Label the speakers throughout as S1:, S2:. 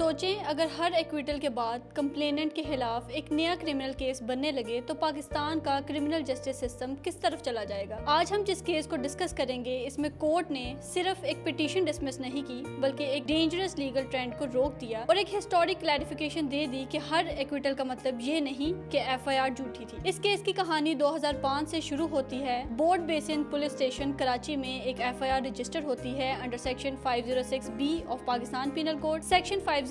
S1: سوچیں اگر ہر ایکویٹل کے بعد کمپلیننٹ کے خلاف ایک نیا کرمنل کیس بننے لگے تو پاکستان کا کرمنل جسٹس سسٹم کس طرف چلا جائے گا۔ آج ہم جس کیس کو ڈسکس کریں گے اس میں کورٹ نے صرف ایک پٹیشن ڈسمس نہیں کی بلکہ ایک ڈینجرس لیگل ٹرینڈ کو روک دیا اور ایک ہسٹورک کلیریفیکیشن دے دی کہ ہر ایکویٹل کا مطلب یہ نہیں کہ ایف آئی آر جھوٹی تھی۔ اس کیس کی کہانی 2005 سے شروع ہوتی ہے۔ Boat Basin police station Karachi میں ایک ایف آئی آر رجسٹر ہوتی ہے under section 506B of Pakistan penal code, section 504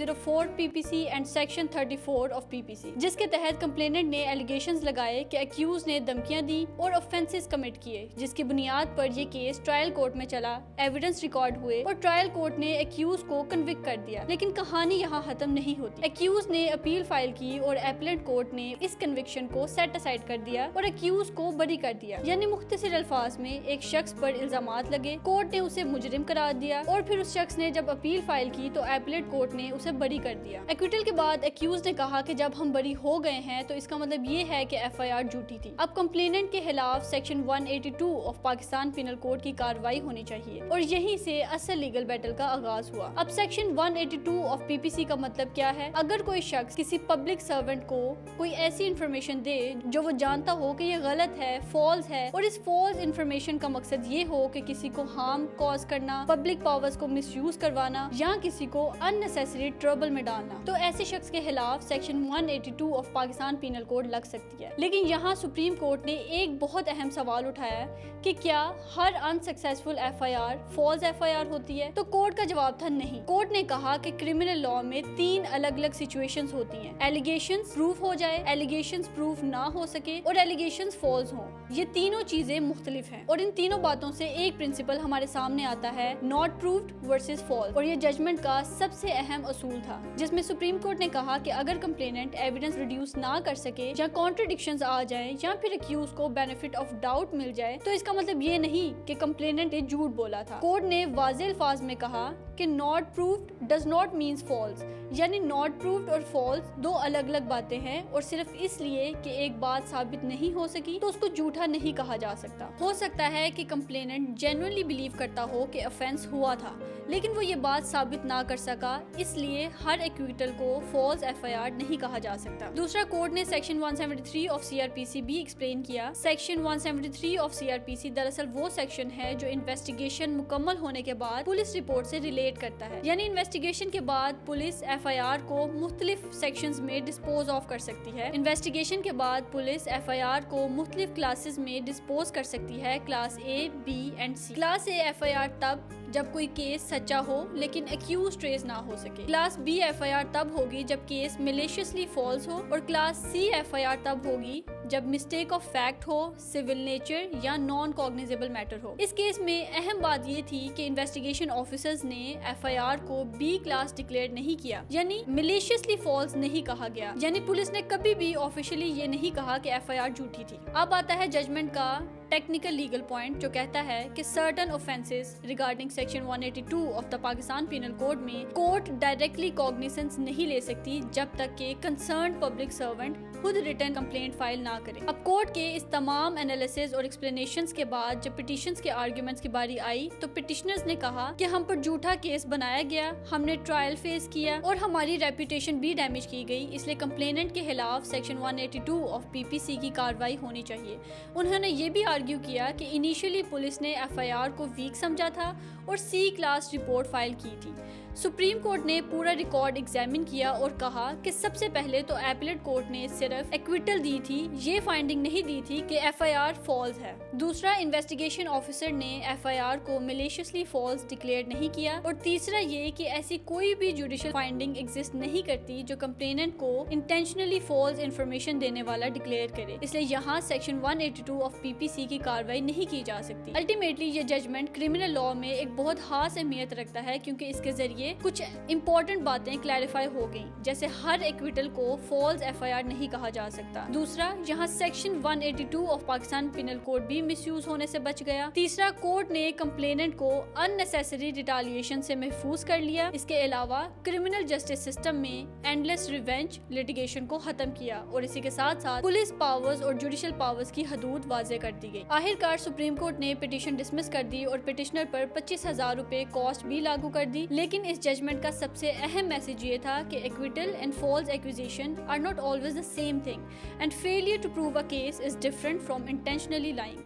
S1: PPC and section 34 of PPC، جس کے تحت کمپلیننٹ نے ایلیگیشنز لگائے کہ اکیوز نے دھمکیاں دی اور آفینسز کمٹ کیے، جس کی بنیاد پر یہ کیس ٹرائل کورٹ میں چلا، ایویڈنس ریکارڈ ہوئے اور ٹرائل کورٹ نے اکیوز کو کنوکٹ کر دیا۔ لیکن کہانی یہاں ختم نہیں ہوتی۔ اکیوز نے اپیل فائل کی اور ایپلیٹ کورٹ نے اس کنوکشن کو سیٹ اسائڈ کر دیا اور اکیوز کو بری کر دیا، یعنی مختصر الفاظ میں ایک شخص پر الزامات لگے، کورٹ نے اسے مجرم قرار دیا اور پھر اس شخص نے جب اپیل فائل کی تو ایپلیٹ کورٹ نے اسے بری کر دیا۔ ایکویٹل کے بعد اکیوز نے کہا کہ جب ہم بری ہو گئے ہیں تو اس کا مطلب یہ ہے کہ ایف آئی آر جھوٹی تھی۔ اب کمپلیننٹ کے خلاف section 182 of Pakistan penal code کی کارروائی ہونی چاہیے اور یہیں سے اصل لیگل بیٹل کا آغاز ہوا۔ اب سیکشن 182 آف PPC کا مطلب کیا ہے؟ اگر کوئی شخص کسی پبلک سرونٹ کو کوئی ایسی انفارمیشن دے جو وہ جانتا ہو کہ یہ غلط ہے، فالس ہے، اور اس فالس انفارمیشن کا مقصد یہ ہو کہ کسی کو ہارم کاز کرنا، پبلک پاورز کو مس یوز کروانا یا کسی کو اننیسیسری ٹربل میں ڈالنا، تو ایسے شخص کے خلاف section 182 of Pakistan penal code لگ سکتی ہے۔ لیکن یہاں سپریم کورٹ نے ایک بہت اہم سوال اٹھایا کہ کیا ہر unsuccessful F I R false F I R ہوتی ہے؟ تو کورٹ کا جواب تھا نہیں۔ کورٹ نے کہا کہ کرمنل لاء میں 3 الگ الگ سچویشنز ہوتی ہیں، ایلیگیشنز پروف ہو جائے، ایلیگیشنز پروف نہ ہو سکے اور ایلیگیشنز فالس ہوں۔ یہ تینوں چیزیں مختلف ہیں اور ان تینوں باتوں سے ایک پرنسپل ہمارے سامنے آتا ہے، ناٹ پروفڈ ورسز فالس، اور یہ ججمنٹ کا سب سے اہم اصول تھا، جس میں سپریم کورٹ نے کہا کہ اگر کمپلیننٹ ایویڈنس ریڈیوس نہ کر سکے یا کانٹرڈکشنز آ جائیں یا پھر اکیوز کو بینیفٹ آف ڈاؤٹ مل جائے تو اس کا مطلب یہ نہیں کہ کمپلیننٹ نے جھوٹ بولا تھا۔ کورٹ نے واضح الفاظ میں کہا کہ not proved does not means false, یعنی ناٹ پروفڈ اور فالس دو الگ الگ باتیں ہیں اور صرف اس لیے کہ ایک بات ثابت نہیں ہو سکی تو اس کو جھوٹا نہیں کہا جا سکتا۔ ہو سکتا ہے کہ کمپلیننٹ جینوئنلی بلیو کرتا ہو کہ آفینس ہوا تھا لیکن وہ یہ بات ثابت نہ کر سکا، اس لیے ہر ایکویٹل کو فالس ایف آئی آر نہیں کہا جا سکتا۔ دوسرا، کورٹ نے سیکشن 173 آف CRPC بھی ایکسپلین کیا۔ سیکشن 173 آف CRPC دراصل وہ سیکشن ہے جو انویسٹیگیشن مکمل ہونے کے بعد پولیس رپورٹ سے ریلیٹ کرتا ہے، یعنی انویسٹیگیشن کے بعد پولیس ایف آئی آر کو مختلف سیکشنز میں ڈسپوز آف کر سکتی ہے۔ انویسٹیگیشن کے بعد پولیس ایف آئی آر کو مختلف کلاسز میں ڈسپوز کر سکتی ہے، class A، B and C۔ Class A F I R تب جب کوئی کیس سچا ہو لیکن ایکیوز ٹریس نہ ہو سکے، class B F I R تب ہوگی جب کیس میلیشیسلی فالس ہو، اور class C F I R تب ہوگی جب مسٹیک آف فیکٹ ہو، سول نیچر یا نان کوگنیزیبل میٹر ہو۔ اس کیس میں اہم بات یہ تھی کہ انویسٹیگیشن آفیسرز نے ایف آئی آر کو B کلاس ڈکلیئر نہیں کیا، یعنی میلیشیسلی فالس نہیں کہا گیا، یعنی پولیس نے کبھی بھی آفیشلی یہ نہیں کہا کہ ایف آئی آر جھوٹی تھی۔ اب آتا ہے ججمنٹ کا ٹیکنیکل لیگل پوائنٹ جو کہتا ہے کہ certain offenses regarding section 182 of the Pakistan penal code میں کورٹ ڈائریکٹلی کوگنیسنس نہیں لے سکتی جب تک کہ کنسرنڈ پبلک سرونٹ خود ریٹرن کمپلینٹ فائل نہ کرے۔ اب کورٹ کے اس تمام انالیسز اور ایکسپلینیشنز کے بعد جب پٹیشنز کے آرگیومنٹس کی باری آئی تو پٹیشنرز نے کہا کہ ہم پر جھوٹا کیس بنایا گیا، ہم نے ٹرائل فیس کیا اور ہماری ریپوٹیشن بھی ڈیمیج کی گئی، اس لیے کمپلیننٹ کے خلاف سیکشن 182 آف PPC کی کارروائی ہونی چاہیے۔ انہوں نے یہ بھی آرگیو کیا کہ انیشلی پولیس نے ایف آئی آر کو ویک سمجھا تھا اور C کلاس رپورٹ فائل کی تھی۔ سپریم کورٹ نے پورا ریکارڈ ایگزامن کیا اور کہا کہ سب سے پہلے تو ایپلیٹ کورٹ نے صرف ایکویٹل دی تھی، یہ فائنڈنگ نہیں دی تھی کہ ایف آئی آر فالس ہے۔ دوسرا، انویسٹیگیشن آفیسر نے ایف آئی آر کو میلیشیسلی فالس ڈکلیئر نہیں کیا، اور تیسرا یہ کہ ایسی کوئی بھی جوڈیشل فائنڈنگ ایگزسٹ نہیں کرتی جو کمپلیننٹ کو انٹینشنلی فالس انفارمیشن دینے والا ڈکلیئر کرے، اس لیے یہاں سیکشن 182 آف PPC کی کارروائی نہیں کی جا سکتی۔ الٹیمیٹلی یہ ججمنٹ کرمنل لاء میں ایک بہت خاص اہمیت رکھتا ہے کیونکہ اس کے ذریعے کچھ امپورٹنٹ باتیں کلیریفائی ہو گئیں، جیسے ہر ایکویٹل کو فالس ایف آئی آر نہیں کہا جا سکتا۔ دوسرا، یہاں section 182 of Pakistan penal code بھی مس یوز ہونے سے بچ گیا۔ تیسرا، کورٹ نے کمپلیننٹ کو اننیسیسری ریٹالیشن سے محفوظ کر لیا۔ اس کے علاوہ کرمنل جسٹس سسٹم میں اینڈلیس ریونج لٹیگیشن کو ختم کیا اور اسی کے ساتھ ساتھ پولیس پاورز اور جوڈیشل پاورز کی حدود واضح کر دی گئی۔ آخرکار سپریم کورٹ نے پٹیشن ڈسمس کر دی اور پٹیشنر پر 25,000 روپے کاسٹ بھی لاگو کر دی، لیکن اس ججمنٹ کا سب سے اہم میسج یہ تھا کہ acquittal and false accusation are not always the same thing and failure to prove a case is different from intentionally lying.